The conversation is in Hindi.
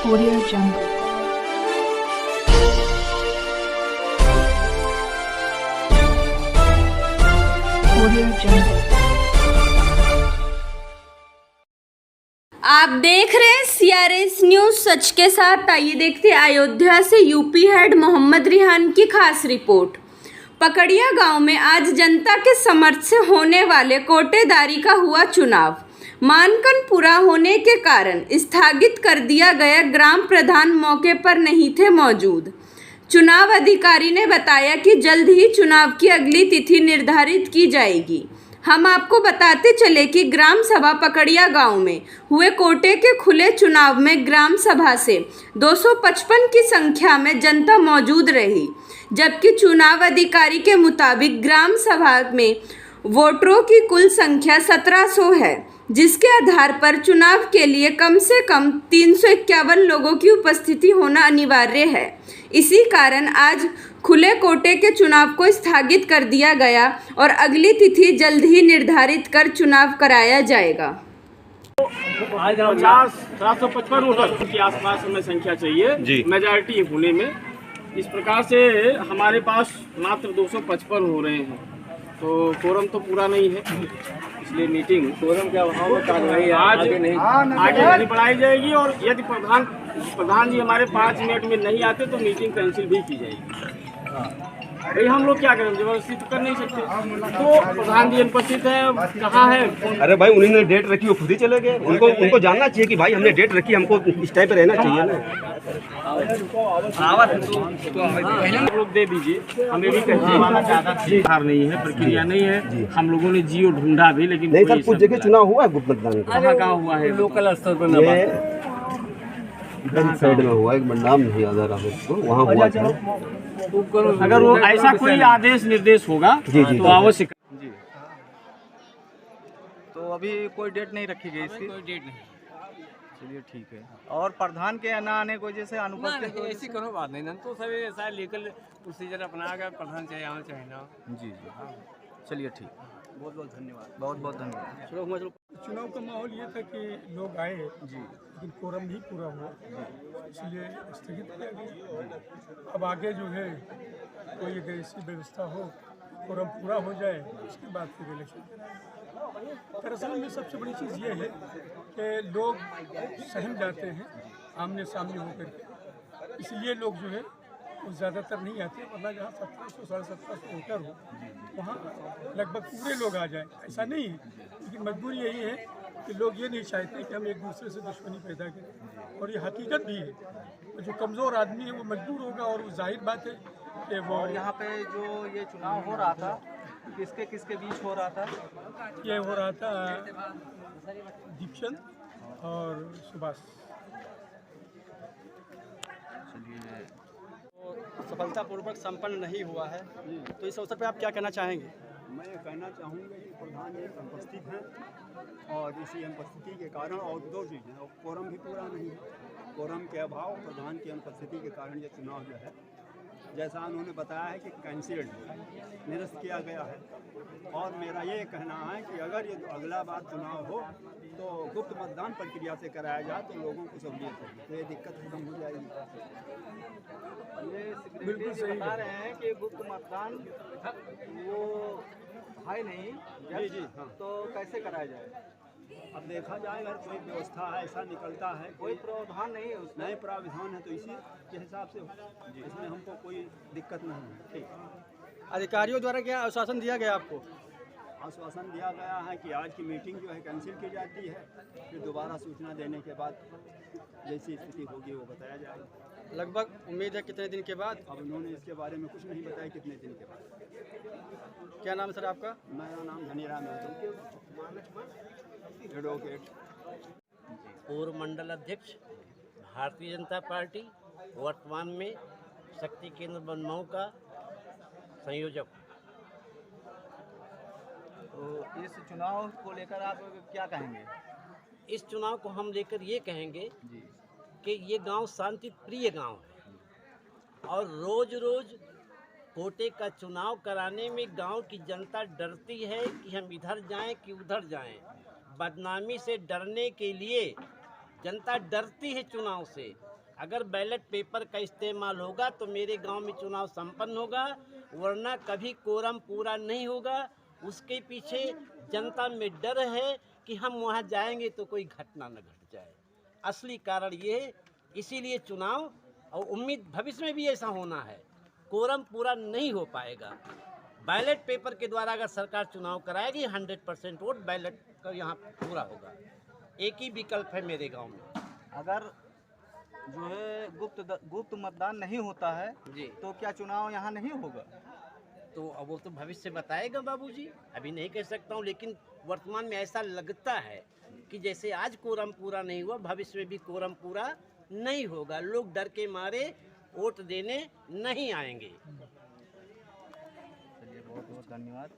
Audio Jungle. Audio Jungle. आप देख रहे हैं CRS न्यूज सच के साथ। आइए देखते हैं अयोध्या से यूपी हेड मोहम्मद रिहान की खास रिपोर्ट। पकड़िया गांव में आज जनता के समर्थन से होने वाले कोटेदारी का हुआ चुनाव मानकन पूरा होने के कारण स्थगित कर दिया गया। ग्राम प्रधान मौके पर नहीं थे मौजूद। चुनाव अधिकारी ने बताया कि जल्द ही चुनाव की अगली तिथि निर्धारित की जाएगी। हम आपको बताते चले कि ग्राम सभा पकड़िया गांव में हुए कोटे के खुले चुनाव में ग्राम सभा से 255 की संख्या में जनता मौजूद रही, जबकि चुनाव अधिकारी के मुताबिक ग्राम सभा में वोटरों की कुल संख्या 1700 है, जिसके आधार पर चुनाव के लिए कम से कम 351 लोगों की उपस्थिति होना अनिवार्य है। इसी कारण आज खुले कोटे के चुनाव को स्थगित कर दिया गया और अगली तिथि जल्द ही निर्धारित कर चुनाव कराया जाएगा। आज 755 वोटर के आसपास हमें संख्या चाहिए, मेजॉरिटी है पुणे में। इस प्रकार से हमारे पास मात्र 255 हो रहे हैं, तो कोरम तो पूरा नहीं है, इसलिए मीटिंग कोरम क्या कार्रवाई आज आगे नहीं बढ़ाई जाएगी। और यदि प्रधान जी हमारे 5 मिनट में नहीं आते तो मीटिंग कैंसिल भी की जाएगी। भाई हम लोग क्या करें, जबरदस्ती तो कर नहीं सकते। तो प्रधान जी अनुपस्थित है, कहाँ है? अरे भाई उन्होंने डेट रखी, वो खुद ही चले गए। उनको जानना चाहिए कि भाई हमने डेट रखी, हमको इस टाइम पे रहना चाहिए ना। लोग दे दीजिए, हमें भी कहीं नहीं है, प्रक्रिया नहीं है। हम लोगों ने जियो ढूंढा भी, लेकिन नहीं सर, कुछ जगह चुनाव हुआ है गुप्त मतदान का। कहाँ हुआ है? लोकल स्तर पर इधर साइड में हुआ, एक नाम नहीं याद आ रहा मुझको, वहाँ हुआ था। अगर वो ऐसा कोई आदेश निर्देश होगा तो अवश्य। तो अभी कोई डेट नहीं रखी गई इसकी? कोई डेट नहीं। चलिए ठीक है। और प्रधान के न आने की वजह से अनुपस्थित ऐसी करो बात नहीं, तो सब ऐसा लीगल प्रोसीजर अपना गया, प्रधान चाहे आना चाहे ना। जी चलिए ठीक, बहुत बहुत धन्यवाद, बहुत बहुत धन्यवाद। चुनाव का माहौल ये था कि लोग आए जी, लेकिन कोरम भी पूरा हुआ, इसलिए स्थगित किया गया। अब आगे जो है कोई अगर ऐसी व्यवस्था हो, कोरम पूरा हो जाए, उसके बाद फिर इलेक्शन। दरअसल में सबसे बड़ी चीज़ ये है कि लोग सहम जाते हैं आमने सामने होकर के, इसलिए लोग जो है वो ज़्यादातर नहीं आते। वरना जहाँ 1700 1750 वोटर हो वहाँ लगभग पूरे लोग आ जाए, ऐसा नहीं है। लेकिन मजबूरी यही है कि लोग ये नहीं चाहते कि हम एक दूसरे से दुश्मनी पैदा करें, और ये हकीकत भी है। जो कमज़ोर आदमी है वो मजबूर होगा, और जाहिर बात है कि वो यहाँ पे जो ये चुनाव हो रहा था, किसके किसके बीच हो रहा था? ये हो रहा था दीपचंद और सुभाष। सफलतापूर्वक संपन्न नहीं हुआ है, तो इस अवसर पर आप क्या कहना चाहेंगे? मैं कहना चाहूँगा कि प्रधान जी अनुपस्थित हैं, और इसी अनुपस्थिति के कारण और दो चीज़ें, और कोरम भी पूरा नहीं है। कोरम के अभाव, प्रधान की अनुपस्थिति के कारण ये चुनाव जो है, जैसा उन्होंने बताया है कि कैंसिल्ड निरस्त किया गया है। और मेरा ये कहना है कि अगर ये अगला बार चुनाव हो तो गुप्त मतदान प्रक्रिया से कराया जाए तो लोगों को सहूलियत होगी, तो ये दिक्कत खत्म हो जाएगी। ये बिल्कुल सही बता रहे हैं कि गुप्त मतदान वो है नहीं। जी हाँ। तो कैसे कराया जाए? अब देखा जाए, अगर कोई व्यवस्था है, ऐसा निकलता है, कोई प्रावधान नहीं है उसमें? नए प्रावधान है तो इसी के हिसाब से इसमें हमको कोई दिक्कत नहीं है। ठीक। अधिकारियों द्वारा क्या आश्वासन दिया गया आपको? आश्वासन दिया गया है कि आज की मीटिंग जो है कैंसिल की जाती है, फिर दोबारा सूचना देने के बाद जैसी स्थिति होगी वो बताया जाएगा। लगभग उम्मीद है कितने दिन के बाद? अब उन्होंने इसके बारे में कुछ नहीं बताया कितने दिन के बाद। क्या नाम है सर आपका? मेरा नाम धनीराम है, एडवोकेट। पूर्व मंडल अध्यक्ष भारतीय जनता पार्टी, वर्तमान में शक्ति केंद्र बनमऊ का संयोजक। तो इस चुनाव को लेकर आप क्या कहेंगे? इस चुनाव को हम लेकर ये कहेंगे कि ये गांव शांति प्रिय गांव है, और रोज रोज कोटे का चुनाव कराने में गांव की जनता डरती है कि हम इधर जाएं कि उधर जाएं। बदनामी से डरने के लिए जनता डरती है चुनाव से, अगर बैलेट पेपर का इस्तेमाल होगा तो मेरे गांव में चुनाव संपन्न होगा, वरना कभी कोरम पूरा नहीं होगा। उसके पीछे जनता में डर है कि हम वहां जाएंगे तो कोई घटना न घट जाए। असली कारण ये है, इसीलिए चुनाव और उम्मीद भविष्य में भी ऐसा होना है, कोरम पूरा नहीं हो पाएगा। बैलेट पेपर के द्वारा अगर सरकार चुनाव कराएगी 100% वोट बैलेट का यहाँ पूरा होगा। एक ही विकल्प है मेरे गांव में। अगर जो है गुप्त मतदान नहीं होता है जी, तो क्या चुनाव यहाँ नहीं होगा? तो अब वो तो भविष्य बताएगा बाबूजी, अभी नहीं कह सकता हूँ। लेकिन वर्तमान में ऐसा लगता है कि जैसे आज कोरम पूरा नहीं हुआ, भविष्य में भी कोरम पूरा नहीं होगा। लोग डर के मारे वोट देने नहीं आएंगे। चलिए, बहुत बहुत धन्यवाद।